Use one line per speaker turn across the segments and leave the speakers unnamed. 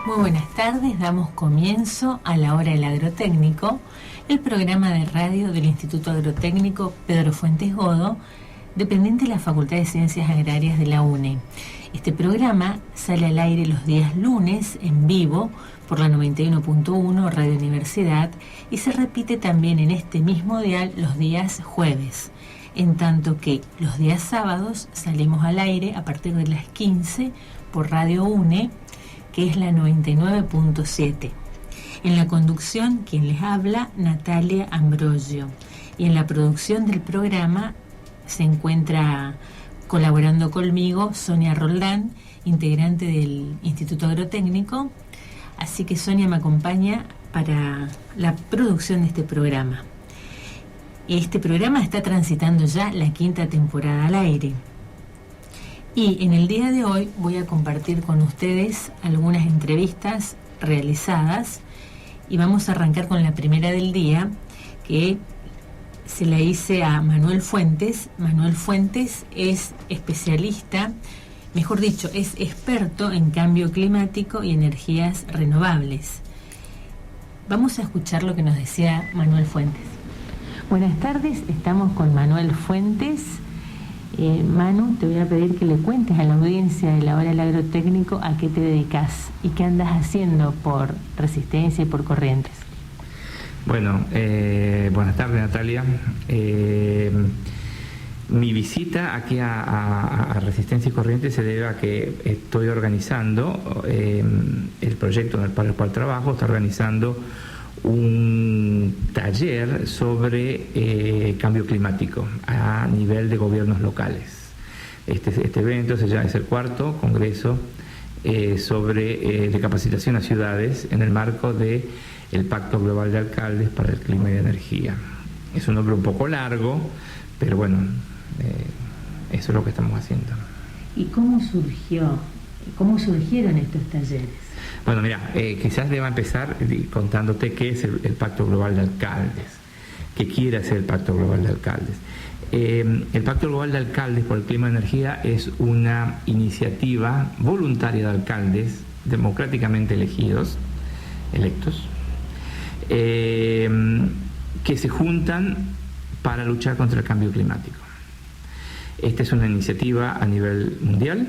Muy buenas tardes, damos comienzo a la hora del agrotécnico, el programa de radio del Instituto Agrotécnico Pedro Fuentes Godo, dependiente de la Facultad de Ciencias Agrarias de la UNE. Este programa sale al aire los días lunes en vivo por la 91.1 Radio Universidad y se repite también en este mismo dial los días jueves, en tanto que los días sábados salimos al aire a partir de las 15 por Radio UNE, que es la 99.7. En la conducción, quien les habla, Natalia Ambrosio. Y en la producción del programa se encuentra colaborando conmigo Sonia Roldán, integrante del Instituto Agrotécnico. Así que Sonia me acompaña para la producción de este programa. Este programa está transitando ya la 5ª temporada al aire. Y en el día de hoy voy a compartir con ustedes algunas entrevistas realizadas y vamos a arrancar con la primera del día, que se la hice a Manuel Fuentes. Manuel Fuentes es especialista, mejor dicho, es experto en cambio climático y energías renovables. Vamos a escuchar lo que nos decía Manuel Fuentes. Buenas tardes, estamos con Manuel Fuentes. Manu, te voy a pedir que le cuentes a la audiencia de la hora del agrotécnico a qué te dedicas y qué andas haciendo por Resistencia y por Corrientes.
Bueno, buenas tardes, Natalia. Mi visita aquí a Resistencia y Corrientes se debe a que estoy organizando el proyecto para el cual trabajo, está organizando un taller sobre cambio climático a nivel de gobiernos locales. Este evento es el 4º congreso de capacitación a ciudades en el marco del Pacto Global de Alcaldes para el Clima y Energía. Es un nombre un poco largo, pero bueno, eso es lo que estamos haciendo.
¿Y cómo surgieron estos talleres?
Bueno, mira, quizás deba empezar contándote qué es el Pacto Global de Alcaldes, qué quiere hacer el Pacto Global de Alcaldes. El Pacto Global de Alcaldes por el Clima y Energía es una iniciativa voluntaria de alcaldes democráticamente electos, que se juntan para luchar contra el cambio climático. Esta es una iniciativa a nivel mundial.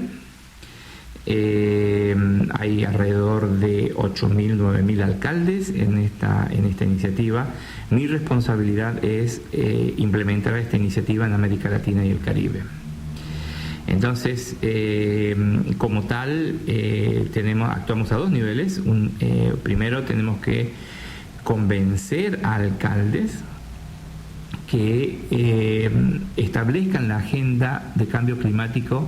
Hay alrededor de 8.000, 9.000 alcaldes en esta iniciativa. Mi responsabilidad es implementar esta iniciativa en América Latina y el Caribe. Entonces, como tal, actuamos a 2 niveles. Primero tenemos que convencer a alcaldes que establezcan la agenda de cambio climático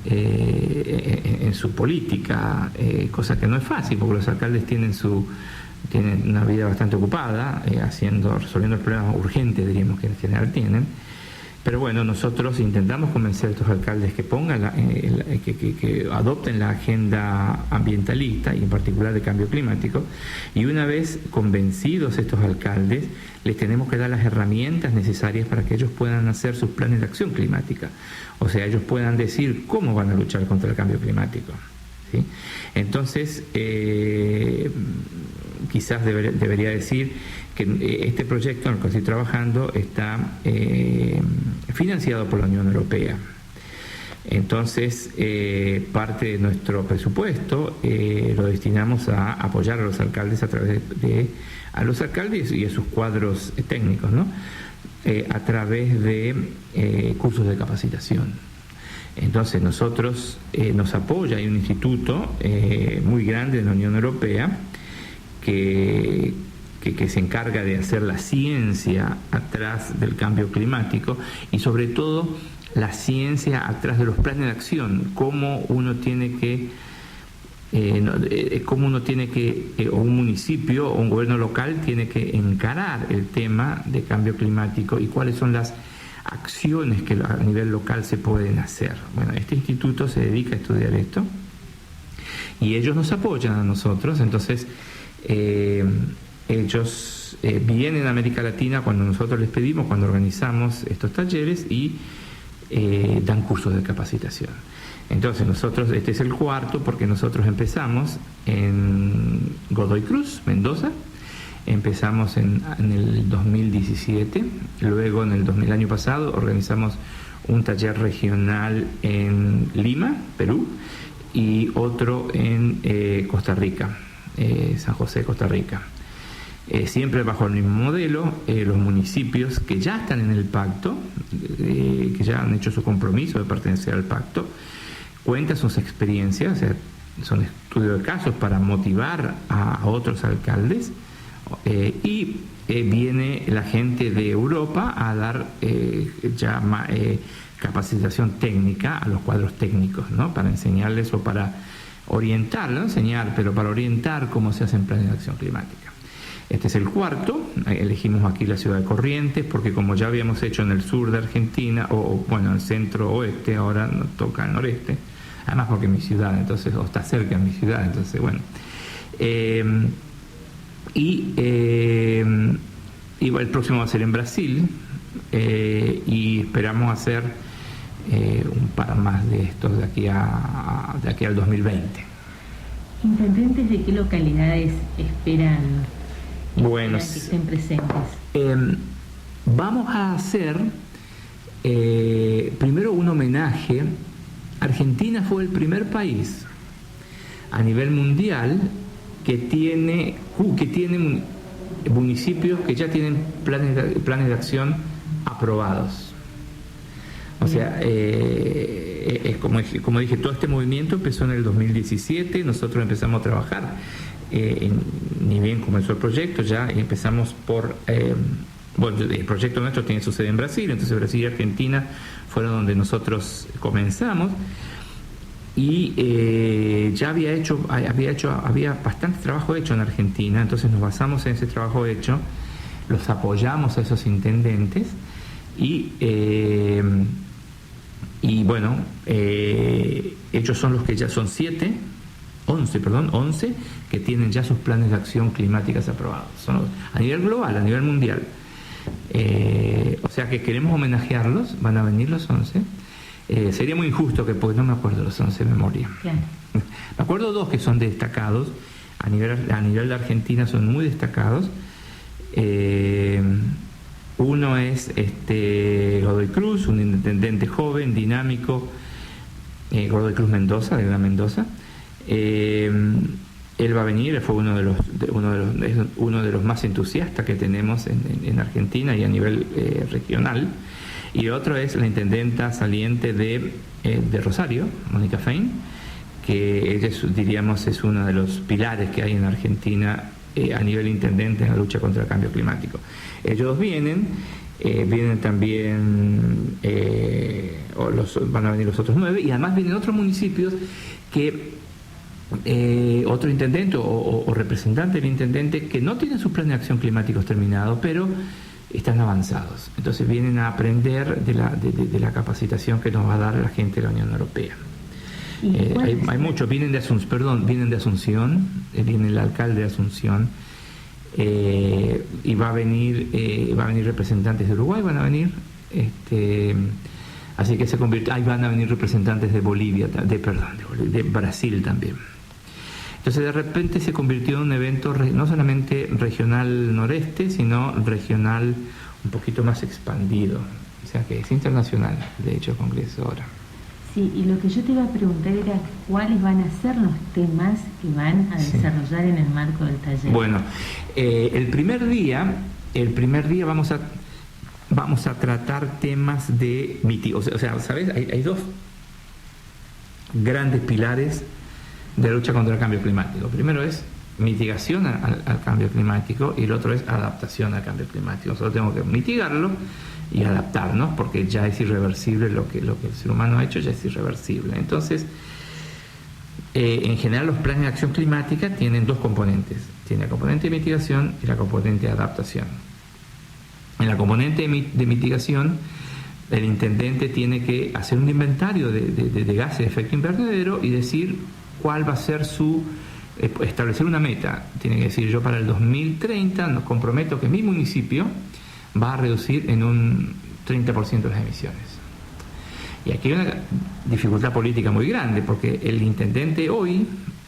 en su política, cosa que no es fácil porque los alcaldes tienen una vida bastante ocupada, resolviendo los problemas urgentes, diríamos, que en general tienen. Pero bueno, nosotros intentamos convencer a estos alcaldes que que adopten la agenda ambientalista y en particular de cambio climático, y una vez convencidos estos alcaldes, les tenemos que dar las herramientas necesarias para que ellos puedan hacer sus planes de acción climática. O sea, ellos puedan decir cómo van a luchar contra el cambio climático, ¿sí? Entonces, quizás debería decir que este proyecto en el que estoy trabajando está financiado por la Unión Europea. Entonces, parte de nuestro presupuesto lo destinamos a apoyar a los alcaldes a los alcaldes y a sus cuadros técnicos, ¿no? A través de cursos de capacitación. Entonces nosotros nos apoya, hay un instituto muy grande en la Unión Europea que se encarga de hacer la ciencia atrás del cambio climático y sobre todo la ciencia atrás de los planes de acción, cómo uno tiene que o un municipio o un gobierno local tiene que encarar el tema de cambio climático y cuáles son las acciones que a nivel local se pueden hacer. Bueno, este instituto se dedica a estudiar esto y ellos nos apoyan a nosotros. Entonces ellos vienen a América Latina cuando nosotros les pedimos, cuando organizamos estos talleres, y dan cursos de capacitación. Entonces nosotros, este es el cuarto, porque nosotros empezamos en Godoy Cruz, Mendoza. Empezamos en el 2017, luego el año pasado organizamos un taller regional en Lima, Perú, y otro en Costa Rica, San José, Costa Rica. Siempre bajo el mismo modelo, los municipios que ya están en el pacto, que ya han hecho su compromiso de pertenecer al pacto, cuentan sus experiencias, o sea, son estudios de casos para motivar a otros alcaldes, y viene la gente de Europa a dar capacitación técnica a los cuadros técnicos, ¿no? Para enseñarles o para orientar, no enseñar, pero para orientar cómo se hacen planes de acción climática. Este es el cuarto. Elegimos aquí la ciudad de Corrientes porque como ya habíamos hecho en el sur de Argentina, o bueno, el centro oeste, ahora nos toca el noreste, además porque es mi ciudad, entonces, o está cerca de mi ciudad, entonces bueno. Y el próximo va a ser en Brasil, y esperamos hacer un par más de estos de aquí al 2020.
¿Intendentes de qué localidades esperan
que
estén presentes?
Vamos a hacer primero un homenaje. Argentina fue el primer país a nivel mundial que tiene municipios que ya tienen planes de acción aprobados. O sea, como dije, todo este movimiento empezó en el 2017, nosotros empezamos a trabajar, ni bien comenzó el proyecto, ya empezamos el proyecto nuestro tiene su sede en Brasil, entonces Brasil y Argentina fueron donde nosotros comenzamos. Y ya había bastante trabajo hecho en Argentina, entonces nos basamos en ese trabajo hecho, los apoyamos a esos intendentes y bueno, ellos son los que ya son 11 que tienen ya sus planes de acción climáticas aprobados, a nivel global, a nivel mundial. O sea que queremos homenajearlos, van a venir los 11. Sería muy injusto pues no me acuerdo los 11 de memoria.
Claro.
Me acuerdo dos que son destacados, a nivel de Argentina son muy destacados. Uno es Godoy Cruz, un intendente joven, dinámico, Godoy Cruz Mendoza, de Gran Mendoza. Él va a venir, fue uno de los más entusiastas que tenemos en Argentina y a nivel regional. Y otro es la intendenta saliente de Rosario, Mónica Fein, que ella es uno de los pilares que hay en Argentina a nivel intendente en la lucha contra el cambio climático. Ellos vienen también, van a venir los otros 9, y además vienen otros municipios que otro intendente o representante del intendente que no tienen sus planes de acción climáticos terminados, pero están avanzados. Entonces vienen a aprender de la capacitación que nos va a dar la gente de la Unión Europea. Hay muchos, vienen de Asunción, viene el alcalde de Asunción, y va a venir representantes de Uruguay, van a venir, así que van a venir representantes de Bolivia, de Brasil también. Entonces de repente se convirtió en un evento no solamente regional noreste, sino regional un poquito más expandido. O sea que es internacional, de hecho, el Congreso ahora.
Sí, y lo que yo te iba a preguntar era cuáles van a ser los temas que van a desarrollar en el marco del taller.
Bueno, el primer día vamos a tratar temas de mitigación. O sea, ¿sabes? Hay dos grandes pilares de lucha contra el cambio climático. Primero es mitigación al cambio climático y el otro es adaptación al cambio climático. Nosotros tenemos que mitigarlo y adaptarnos porque ya es irreversible lo que el ser humano ha hecho, ya es irreversible. Entonces, en general los planes de acción climática tienen dos componentes. Tiene la componente de mitigación y la componente de adaptación. En la componente de mitigación, el intendente tiene que hacer un inventario de gases de efecto invernadero y decir cuál va a ser establecer una meta. Tiene que decir, yo para el 2030 nos comprometo que mi municipio va a reducir en un 30% las emisiones. Y aquí hay una dificultad política muy grande, porque el intendente hoy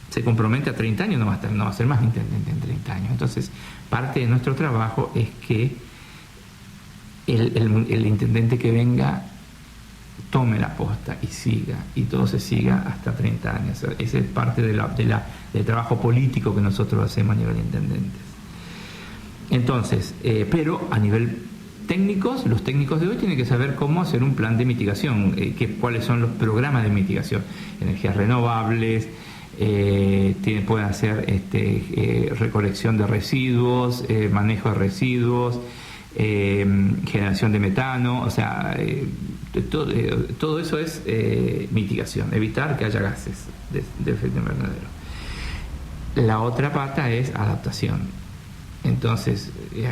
se compromete a 30 años, no va a ser más intendente en 30 años. Entonces, parte de nuestro trabajo es que el intendente que venga tome la posta y siga, y todo se siga hasta 30 años. Esa es parte del trabajo político que nosotros hacemos a nivel de intendentes. Entonces, pero a nivel técnicos, los técnicos de hoy tienen que saber cómo hacer un plan de mitigación, cuáles son los programas de mitigación, energías renovables, pueden hacer recolección de residuos, manejo de residuos, generación de metano, o sea, todo eso es mitigación, evitar que haya gases de efecto invernadero. La otra pata es adaptación. Entonces, y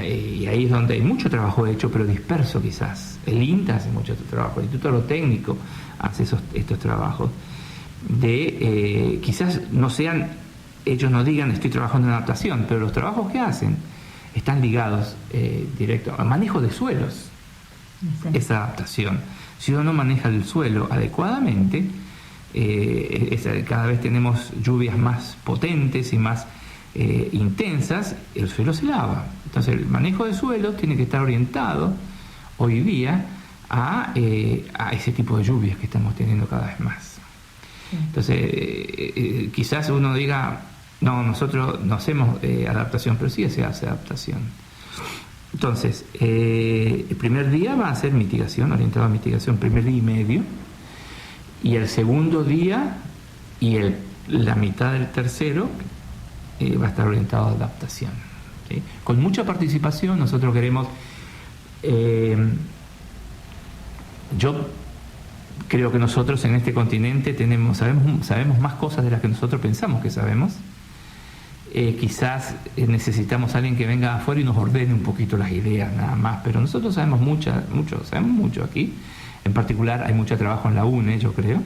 ahí es donde hay mucho trabajo hecho, pero disperso quizás. El INTA hace mucho trabajo, el Instituto Agrotécnico hace estos trabajos quizás no sean, ellos no digan estoy trabajando en adaptación, pero los trabajos que hacen están ligados directo al manejo de suelos. Esa adaptación, si uno no maneja el suelo adecuadamente, cada vez tenemos lluvias más potentes y más intensas, el suelo se lava. Entonces el manejo de suelo tiene que estar orientado hoy día a ese tipo de lluvias que estamos teniendo cada vez más. Entonces quizás uno diga no, nosotros no hacemos adaptación, pero sí se hace adaptación. Entonces el primer día va a ser mitigación, orientado a mitigación, primer día y medio, y el segundo día y la mitad del tercero va a estar orientado a adaptación, ¿sí? Con mucha participación. Nosotros queremos, yo creo que nosotros en este continente sabemos más cosas de las que nosotros pensamos que sabemos. Quizás necesitamos a alguien que venga afuera y nos ordene un poquito las ideas nada más, pero nosotros sabemos mucho aquí. En particular hay mucho trabajo en la UNE, yo creo.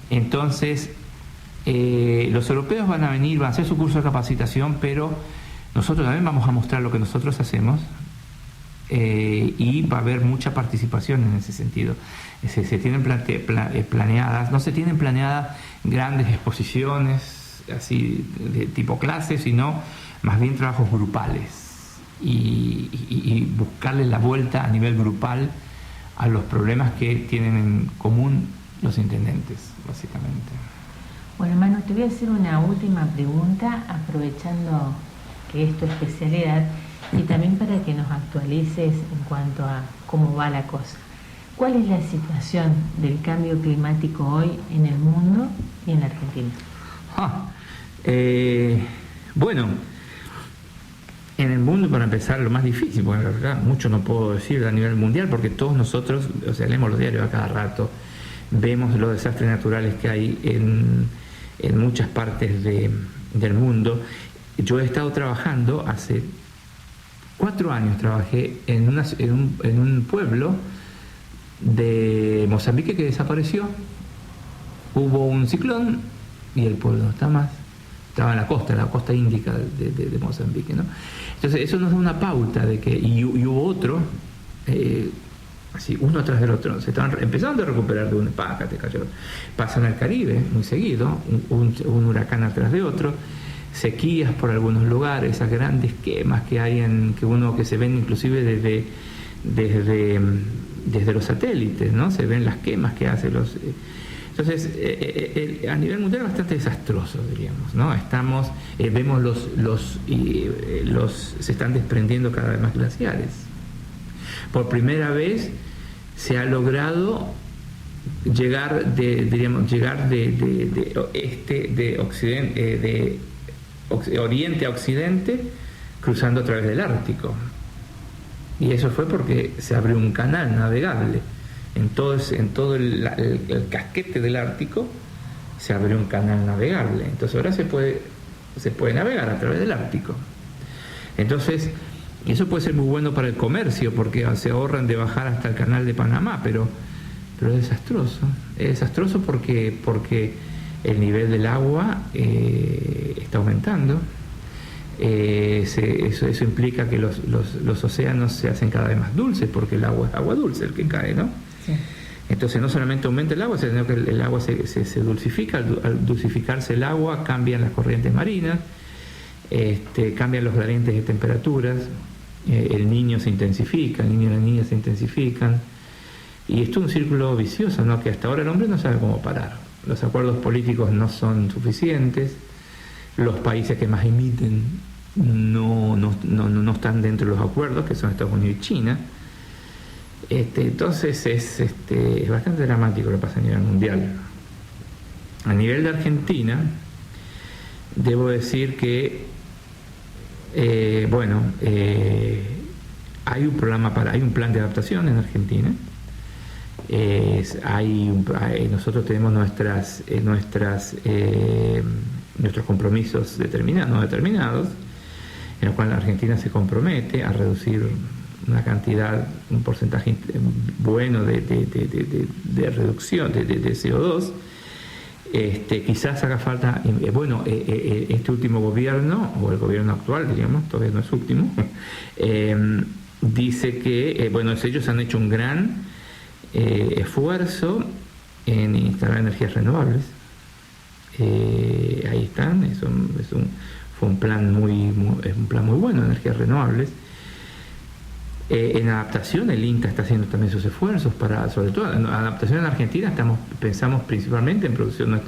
Entonces los europeos van a venir, van a hacer su curso de capacitación, pero nosotros también vamos a mostrar lo que nosotros hacemos, y va a haber mucha participación en ese sentido. Se tienen planeadas, no se tienen planeadas grandes exposiciones así de tipo clase, sino más bien trabajos grupales y buscarle la vuelta a nivel grupal a los problemas que tienen en común los intendentes, básicamente.
Bueno, Manu, te voy a hacer una última pregunta, aprovechando que es tu especialidad, y también para que nos actualices en cuanto a cómo va la cosa. ¿Cuál es la situación del cambio climático hoy en el mundo y en la Argentina?
Bueno, en el mundo, para empezar, lo más difícil, porque la verdad mucho no puedo decir a nivel mundial, porque todos nosotros, o sea, leemos los diarios a cada rato, vemos los desastres naturales que hay en muchas partes del mundo. Yo he estado trabajando, hace 4 años trabajé en un pueblo de Mozambique que desapareció. Hubo un ciclón y el pueblo no está más. Estaba en la costa índica de Mozambique, ¿no? Entonces eso nos da una pauta de que, y hubo otro, así uno tras del otro, se estaban empezando a recuperar de una paca, te cayó. Pasan al Caribe muy seguido, un huracán atrás de otro, sequías por algunos lugares, esas grandes quemas que hay que se ven inclusive desde los satélites, ¿no? Se ven las quemas que hacen los. Entonces, a nivel mundial bastante desastroso, diríamos, ¿no? Vemos se están desprendiendo cada vez más glaciares. Por primera vez se ha logrado llegar de oriente a occidente, cruzando a través del Ártico. Y eso fue porque se abrió un canal navegable. En todo el casquete del Ártico se abrió un canal navegable. Entonces ahora se puede navegar a través del Ártico. Entonces, eso puede ser muy bueno para el comercio, porque se ahorran de bajar hasta el canal de Panamá, pero es desastroso. Es desastroso porque el nivel del agua está aumentando. Eso implica que los océanos se hacen cada vez más dulces, porque el agua es agua dulce el que cae, ¿no? Sí. Entonces no solamente aumenta el agua, sino que el agua se dulcifica. Al dulcificarse el agua cambian las corrientes marinas, cambian los gradientes de temperaturas, el niño se intensifica, el niño y la niña se intensifican, y esto es un círculo vicioso, ¿no? Que hasta ahora el hombre no sabe cómo parar. Los acuerdos políticos no son suficientes, los países que más emiten no están dentro de los acuerdos, que son Estados Unidos y China. Entonces es bastante dramático lo que pasa a nivel mundial. A nivel de Argentina, debo decir que hay un plan de adaptación en Argentina. Nosotros tenemos nuestros compromisos determinados, en los cuales la Argentina se compromete a reducir un porcentaje bueno de reducción de CO2. Quizás haga falta, este último gobierno, o el gobierno actual, diríamos, todavía no es último, dice que ellos han hecho un gran esfuerzo en instalar energías renovables. Ahí están, fue un plan muy bueno de energías renovables. En adaptación, el INTA está haciendo también sus esfuerzos sobre todo en adaptación en Argentina. Pensamos principalmente en producción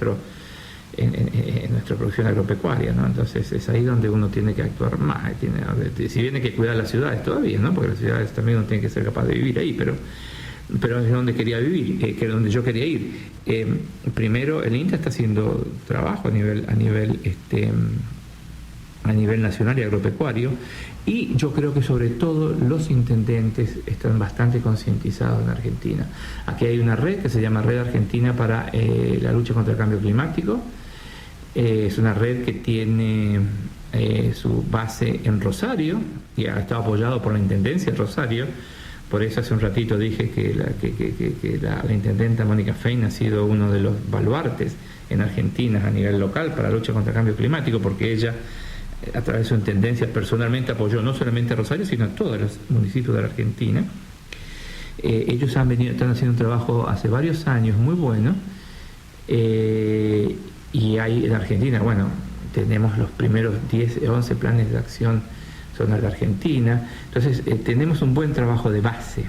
en nuestra producción agropecuaria, ¿no? Entonces es ahí donde uno tiene que actuar más. Si bien hay que cuidar las ciudades todavía, ¿no? Porque las ciudades también uno tiene que ser capaz de vivir ahí, pero es donde quería vivir, que es donde yo quería ir. Primero, el INTA está haciendo trabajo a nivel nacional y agropecuario, y yo creo que sobre todo los intendentes están bastante concientizados en Argentina. Aquí hay una red que se llama Red Argentina para la lucha contra el cambio climático. Es una red que tiene su base en Rosario y ha estado apoyado por la Intendencia de Rosario. Por eso hace un ratito dije que la intendenta Mónica Fein ha sido uno de los baluartes en Argentina a nivel local para la lucha contra el cambio climático, porque ella, a través de su intendencia, personalmente apoyó no solamente a Rosario, sino a todos los municipios de la Argentina. Ellos están haciendo un trabajo hace varios años muy bueno, y hay en Argentina, tenemos los primeros 10 o 11 planes de acción sobre la Argentina. Entonces tenemos un buen trabajo de base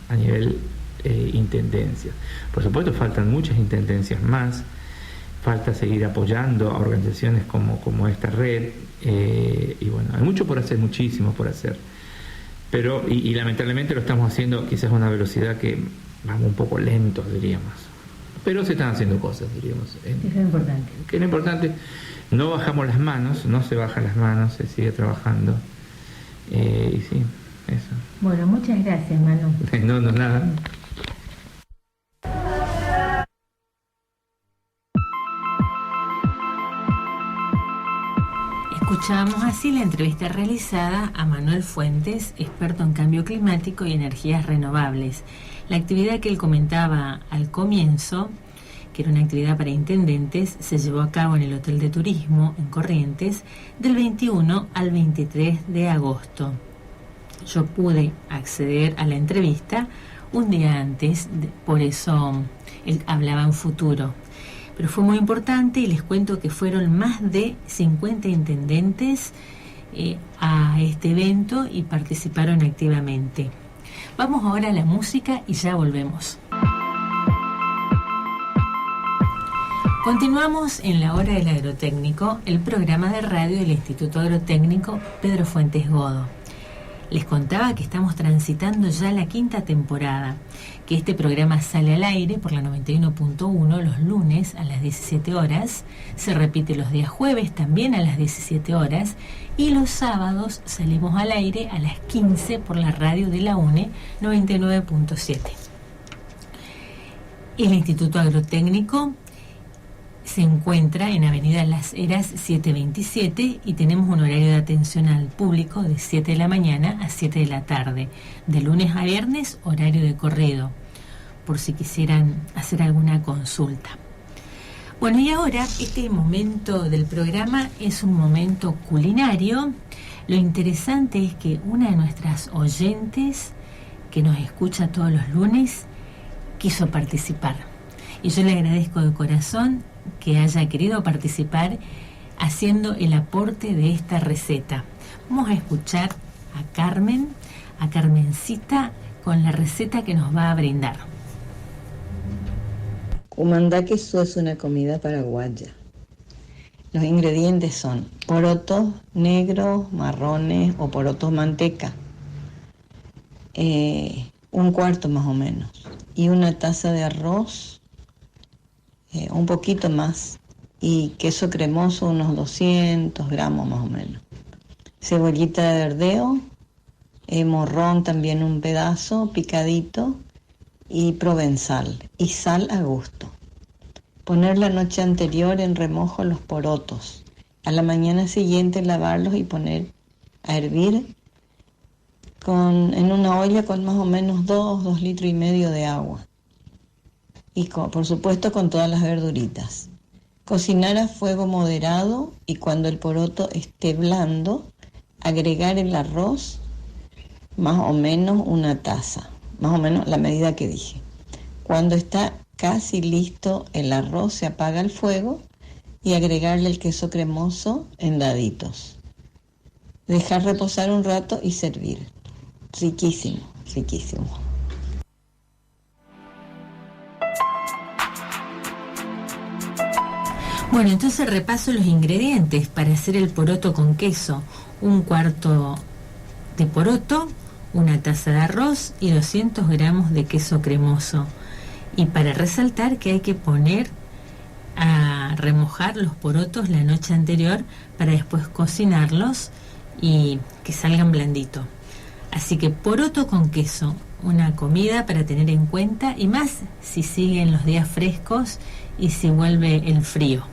a nivel intendencia. Por supuesto faltan muchas intendencias más, falta seguir apoyando a organizaciones como esta red, hay mucho por hacer, muchísimo por hacer, pero y lamentablemente lo estamos haciendo quizás a una velocidad que vamos un poco lentos, diríamos, pero se están haciendo cosas, diríamos.
Es lo importante.
Que es lo importante. No bajamos las manos, no se bajan las manos, se sigue trabajando. Y sí, eso.
Bueno, muchas gracias, Manu.
No, nada.
Escuchábamos así la entrevista realizada a Manuel Fuentes, experto en cambio climático y energías renovables. La actividad que él comentaba al comienzo, que era una actividad para intendentes, se llevó a cabo en el Hotel de Turismo en Corrientes del 21 al 23 de agosto. Yo pude acceder a la entrevista un día antes, por eso él hablaba en futuro. Pero fue muy importante, y les cuento que fueron más de 50 intendentes a este evento y participaron activamente. Vamos ahora a la música y ya volvemos. Continuamos en La Hora del Agrotécnico, el programa de radio del Instituto Agrotécnico Pedro Fuentes Godo. Les contaba que estamos transitando ya la 5ª temporada, que este programa sale al aire por la 91.1 los lunes a las 17 horas, se repite los días jueves también a las 17 horas, y los sábados salimos al aire a las 15 por la radio de la UNE 99.7. El Instituto Agrotécnico se encuentra en Avenida Las Heras 727 y tenemos un horario de atención al público de 7 de la mañana a 7 de la tarde, de lunes a viernes, horario de corrido, por si quisieran hacer alguna consulta. Bueno, y ahora este momento del programa es un momento culinario. Lo interesante es que una de nuestras oyentes, que nos escucha todos los lunes, quiso participar. Y yo le agradezco de corazón que haya querido participar haciendo el aporte de esta receta. Vamos a escuchar a Carmencita, con la receta que nos va a brindar.
Cumandá queso es una comida paraguaya. Los ingredientes son porotos negros, marrones o porotos manteca, un cuarto más o menos, y una taza de arroz, un poquito más, y queso cremoso, unos 200 gramos más o menos. Cebollita de verdeo, morrón también un pedazo picadito, y provenzal, y sal a gusto. Poner la noche anterior en remojo los porotos. A la mañana siguiente lavarlos y poner a hervir en una olla con más o menos 2 litros y medio de agua. Y por supuesto con todas las verduritas. Cocinar a fuego moderado y cuando el poroto esté blando, agregar el arroz, más o menos una taza, más o menos la medida que dije. Cuando está casi listo el arroz, se apaga el fuego y agregarle el queso cremoso en daditos. Dejar reposar un rato y servir. Riquísimo, riquísimo.
Bueno, entonces repaso los ingredientes para hacer el poroto con queso. 1/4 de poroto, una taza de arroz y 200 gramos de queso cremoso. Y para resaltar que hay que poner a remojar los porotos la noche anterior para después cocinarlos y que salgan blanditos. Así que poroto con queso, una comida para tener en cuenta, y más si siguen los días frescos y si vuelve el frío.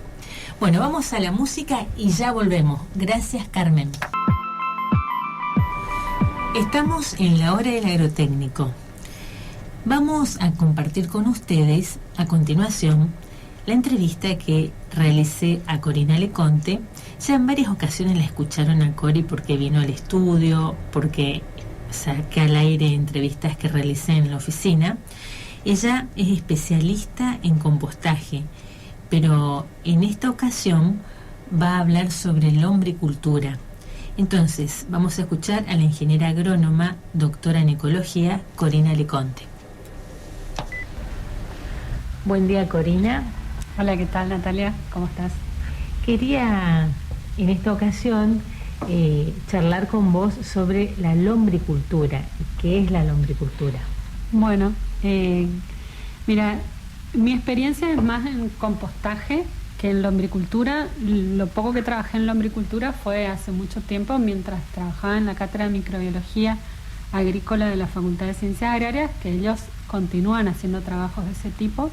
Bueno, vamos a la música y ya volvemos. Gracias, Carmen. Estamos en la hora del agrotécnico. Vamos a compartir con ustedes a continuación la entrevista que realicé a Corina Leconte. Ya en varias ocasiones la escucharon a Cori porque vino al estudio, porque saqué al aire entrevistas que realicé en la oficina. Ella es especialista en compostaje, pero en esta ocasión va a hablar sobre lombricultura. Entonces, vamos a escuchar a la ingeniera agrónoma, doctora en ecología, Corina Leconte. Buen día, Corina.
Hola, ¿qué tal, Natalia? ¿Cómo estás?
Quería en esta ocasión charlar con vos sobre la lombricultura. ¿Qué es la lombricultura?
Bueno, mira, mi experiencia es más en compostaje que en lombricultura. Lo poco que trabajé en lombricultura fue hace mucho tiempo, mientras trabajaba en la cátedra de microbiología agrícola de la Facultad de Ciencias Agrarias, que ellos continúan haciendo trabajos de ese tipo.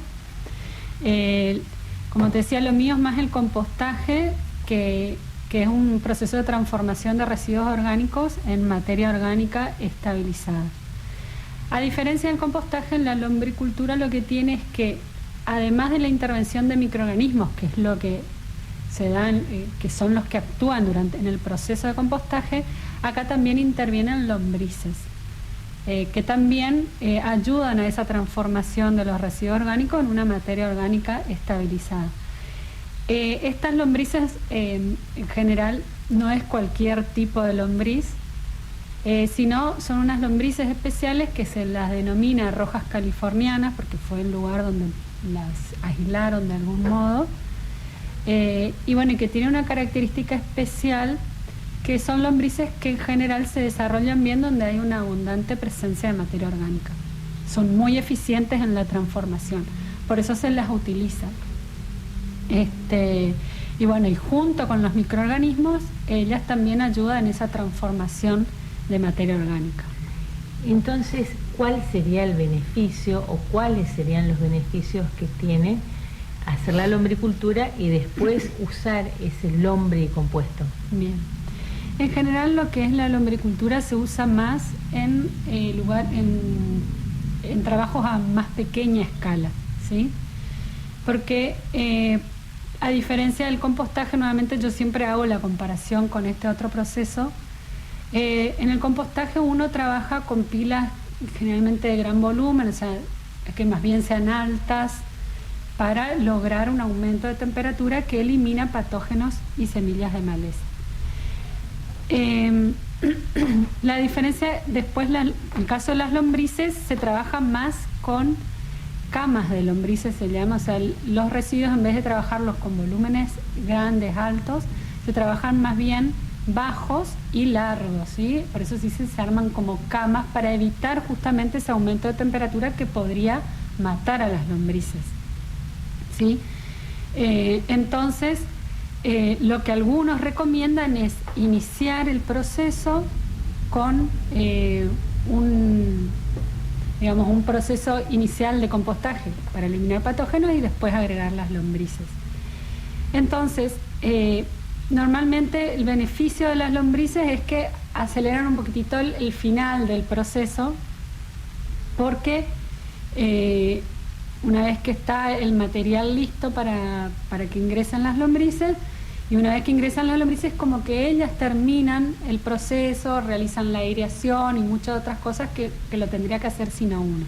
Como te decía, lo mío es más el compostaje, que es un proceso de transformación de residuos orgánicos en materia orgánica estabilizada. A diferencia del compostaje, en la lombricultura lo que tiene es que, además de la intervención de microorganismos, que es lo que se dan, que son los que actúan en el proceso de compostaje, acá también intervienen lombrices, que también ayudan a esa transformación de los residuos orgánicos en una materia orgánica estabilizada. Estas lombrices, en general, no es cualquier tipo de lombriz, sino son unas lombrices especiales que se las denomina rojas californianas, porque fue el lugar donde las aislaron de algún modo, y bueno, que tiene una característica especial, que son lombrices que en general se desarrollan bien donde hay una abundante presencia de materia orgánica. Son muy eficientes en la transformación, por eso se las utiliza. Y bueno, y junto con los microorganismos, ellas también ayudan en esa transformación de materia orgánica.
Entonces, ¿cuál sería el beneficio o cuáles serían los beneficios que tiene hacer la lombricultura y después usar ese lombricompuesto?
Bien. En general, lo que es la lombricultura se usa más en trabajos a más pequeña escala, ¿sí? Porque a diferencia del compostaje, nuevamente yo siempre hago la comparación con este otro proceso. En el compostaje uno trabaja con pilas generalmente de gran volumen, o sea, que más bien sean altas, para lograr un aumento de temperatura que elimina patógenos y semillas de maleza. La diferencia, después, en el caso de las lombrices, se trabaja más con camas de lombrices, se llama, o sea, los residuos, en vez de trabajarlos con volúmenes grandes, altos, se trabajan más bien bajos y largos, ¿sí? Por eso sí se arman como camas para evitar justamente ese aumento de temperatura que podría matar a las lombrices, ¿sí? Entonces, lo que algunos recomiendan es iniciar el proceso con un proceso inicial de compostaje para eliminar patógenos y después agregar las lombrices. Entonces, normalmente el beneficio de las lombrices es que aceleran un poquitito el final del proceso, porque una vez que está el material listo para que ingresen las lombrices, y una vez que ingresan las lombrices, como que ellas terminan el proceso, realizan la aireación y muchas otras cosas que lo tendría que hacer sino uno.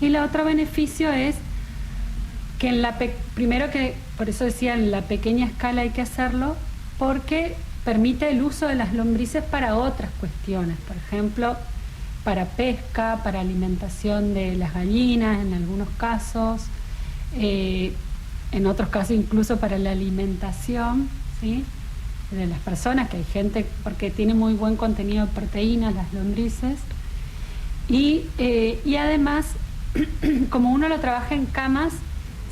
Y el otro beneficio es que primero, que por eso decía, en la pequeña escala hay que hacerlo, porque permite el uso de las lombrices para otras cuestiones, por ejemplo, para pesca, para alimentación de las gallinas en algunos casos, en otros casos incluso para la alimentación, ¿sí?, de las personas, que hay gente, porque tiene muy buen contenido de proteínas las lombrices, y además, como uno lo trabaja en camas,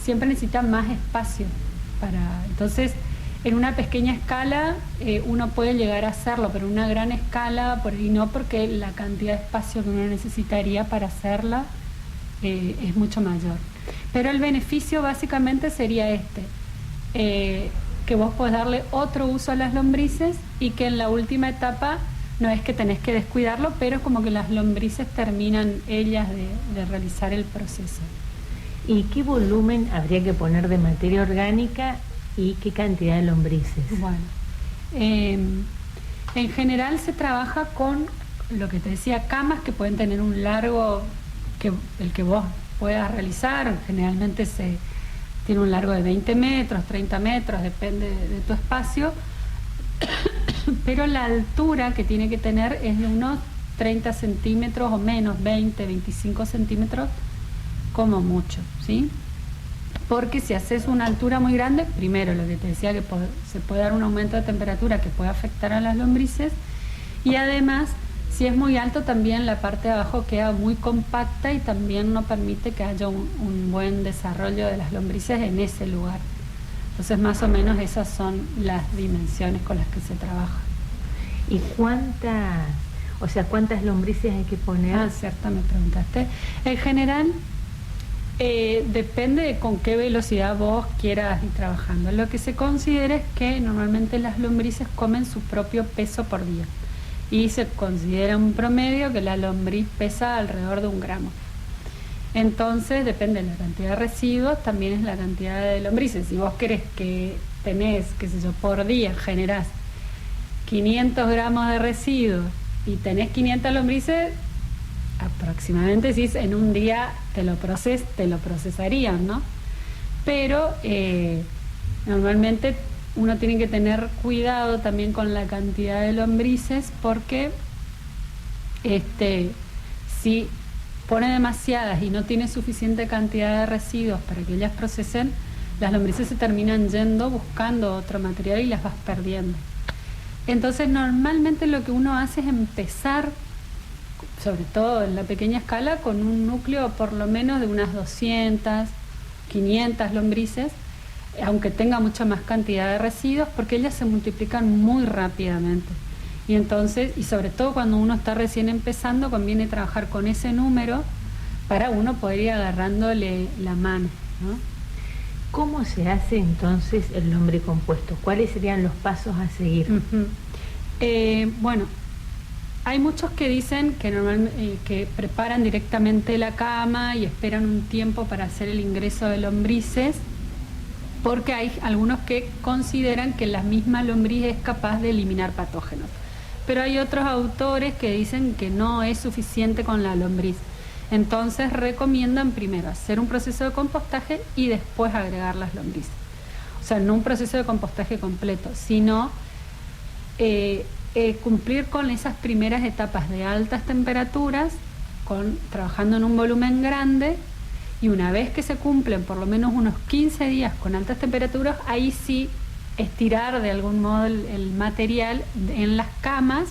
siempre necesita más espacio entonces, en una pequeña escala uno puede llegar a hacerlo, pero en una gran escala por ahí no, porque la cantidad de espacio que uno necesitaría para hacerla es mucho mayor. Pero el beneficio básicamente sería que vos podés darle otro uso a las lombrices, y que en la última etapa no es que tenés que descuidarlo, pero es como que las lombrices terminan ellas de realizar el proceso.
¿Y qué volumen habría que poner de materia orgánica y qué cantidad de lombrices?
Bueno, en general se trabaja con lo que te decía, camas que pueden tener un largo, el que vos puedas realizar. Generalmente tiene un largo de 20 metros, 30 metros, depende de tu espacio, pero la altura que tiene que tener es de unos 30 centímetros o menos, 20, 25 centímetros como mucho, ¿sí? Porque si haces una altura muy grande, primero lo que te decía, que se puede dar un aumento de temperatura que puede afectar a las lombrices, y además, si es muy alto, también la parte de abajo queda muy compacta y también no permite que haya un buen desarrollo de las lombrices en ese lugar. Entonces, más o menos esas son las dimensiones con las que se trabaja.
¿Y cuántas lombrices hay que poner?
Ah, cierto, me preguntaste. En general, depende de con qué velocidad vos quieras ir trabajando. Lo que se considera es que normalmente las lombrices comen su propio peso por día, y se considera un promedio que la lombriz pesa alrededor de 1 gramo. Entonces depende de la cantidad de residuos, también es la cantidad de lombrices. Si vos querés que tenés, por día generás 500 gramos de residuos y tenés 500 lombrices, aproximadamente decís, en un día te lo procesarían, ¿no? Pero normalmente uno tiene que tener cuidado también con la cantidad de lombrices, porque si pone demasiadas y no tiene suficiente cantidad de residuos para que ellas procesen, las lombrices se terminan yendo buscando otro material y las vas perdiendo. Entonces, normalmente lo que uno hace es empezar, sobre todo en la pequeña escala, con un núcleo por lo menos de unas 200, 500 lombrices, aunque tenga mucha más cantidad de residuos, porque ellas se multiplican muy rápidamente. Y entonces, y sobre todo cuando uno está recién empezando, conviene trabajar con ese número para uno poder ir agarrándole la mano, ¿no?
¿Cómo se hace entonces el lombricompuesto? ¿Cuáles serían los pasos a seguir?
Bueno, hay muchos que dicen que normalmente que preparan directamente la cama y esperan un tiempo para hacer el ingreso de lombrices, porque hay algunos que consideran que la misma lombriz es capaz de eliminar patógenos. Pero hay otros autores que dicen que no es suficiente con la lombriz, Entonces recomiendan primero hacer un proceso de compostaje y después agregar las lombrices. O sea, no un proceso de compostaje completo, sino cumplir con esas primeras etapas de altas temperaturas, trabajando en un volumen grande, y una vez que se cumplen por lo menos unos 15 días con altas temperaturas, ahí sí estirar de algún modo el material en las camas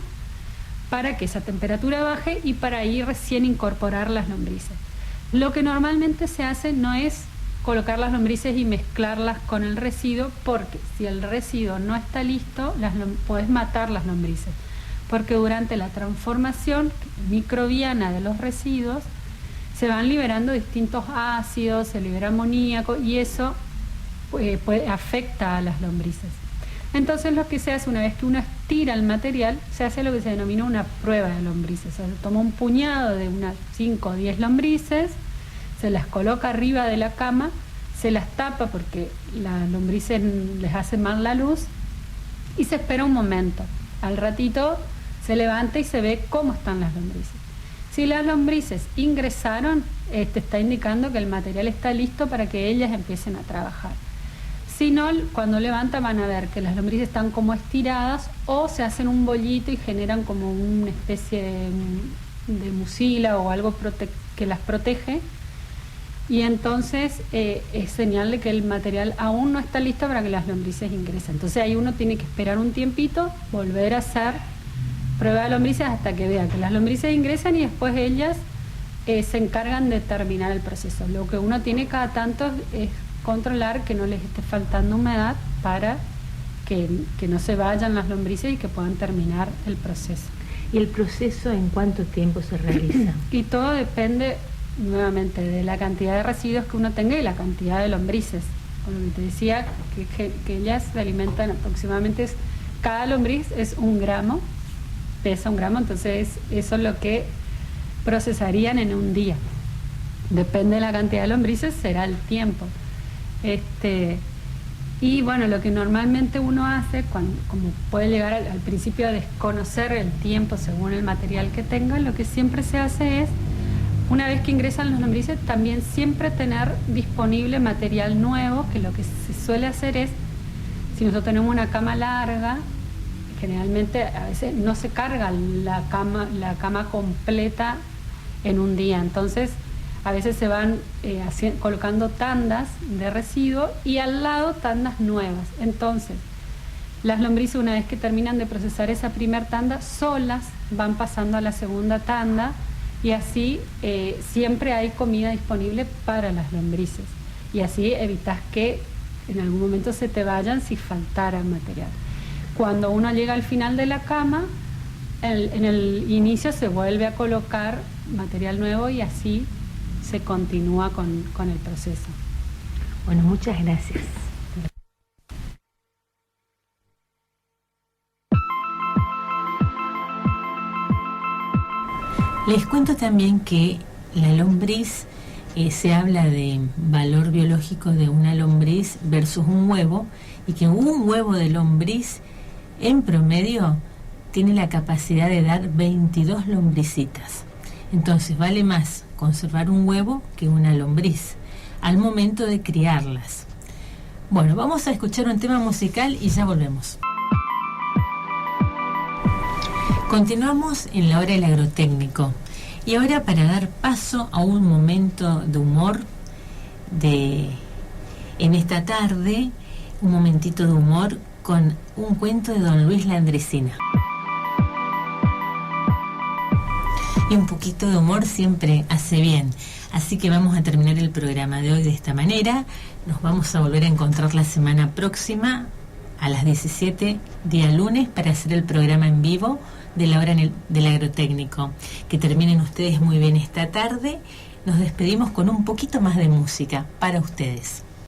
para que esa temperatura baje y para ahí recién incorporar las lombrices. Lo que normalmente se hace no es colocar las lombrices y mezclarlas con el residuo, porque si el residuo no está listo, podés matar las lombrices, porque durante la transformación microbiana de los residuos se van liberando distintos ácidos, se libera amoníaco y eso afecta a las lombrices. Entonces lo que se hace una vez que uno estira el material, se hace lo que se denomina una prueba de lombrices. O sea, se toma un puñado de unas 5 o 10 lombrices, se las coloca arriba de la cama, se las tapa porque las lombrices les hace mal la luz y se espera un momento. Al ratito se levanta y se ve cómo están las lombrices. Si las lombrices ingresaron, está indicando que el material está listo para que ellas empiecen a trabajar. Si no, cuando levantan van a ver que las lombrices están como estiradas o se hacen un bollito y generan como una especie de mucílago o algo que las protege. Y entonces es señal de que el material aún no está listo para que las lombrices ingresen. Entonces ahí uno tiene que esperar un tiempito, volver a hacer prueba de lombrices hasta que vea que las lombrices ingresan y después ellas se encargan de terminar el proceso. Lo que uno tiene cada tanto es controlar que no les esté faltando humedad para que no se vayan las lombrices y que puedan terminar el proceso.
¿Y el proceso en cuánto tiempo se realiza?
Y todo depende nuevamente de la cantidad de residuos que uno tenga y la cantidad de lombrices. Como te decía, que ellas se alimentan aproximadamente, cada lombriz es 1 gramo, pesa 1 gramo, entonces eso es lo que procesarían en un día. Depende de la cantidad de lombrices, será el tiempo. Y bueno, lo que normalmente uno hace, como puede llegar al principio a desconocer el tiempo según el material que tenga, lo que siempre se hace es, una vez que ingresan las lombrices, también siempre tener disponible material nuevo, que lo que se suele hacer es, si nosotros tenemos una cama larga, generalmente a veces no se carga la cama completa en un día, entonces a veces se van colocando tandas de residuo y al lado tandas nuevas. Entonces, las lombrices, una vez que terminan de procesar esa primera tanda, solas van pasando a la segunda tanda y así siempre hay comida disponible para las lombrices. Y así evitas que en algún momento se te vayan si faltara material. Cuando uno llega al final de la cama, en el inicio se vuelve a colocar material nuevo y así se continúa con el proceso.
Bueno, muchas gracias. Les cuento también que la lombriz, se habla de valor biológico de una lombriz versus un huevo, y que un huevo de lombriz en promedio tiene la capacidad de dar 22 lombricitas. Entonces vale más conservar un huevo que una lombriz al momento de criarlas. Bueno, vamos a escuchar un tema musical y ya volvemos. Continuamos en la hora del agrotécnico y ahora, para dar paso a un momento de humor en esta tarde, un momentito de humor con un cuento de don Luis Landricina. Y un poquito de humor siempre hace bien. Así que vamos a terminar el programa de hoy de esta manera. Nos vamos a volver a encontrar la semana próxima a las 17, día lunes, para hacer el programa en vivo de la hora del agrotécnico. Que terminen ustedes muy bien esta tarde. Nos despedimos con un poquito más de música para ustedes.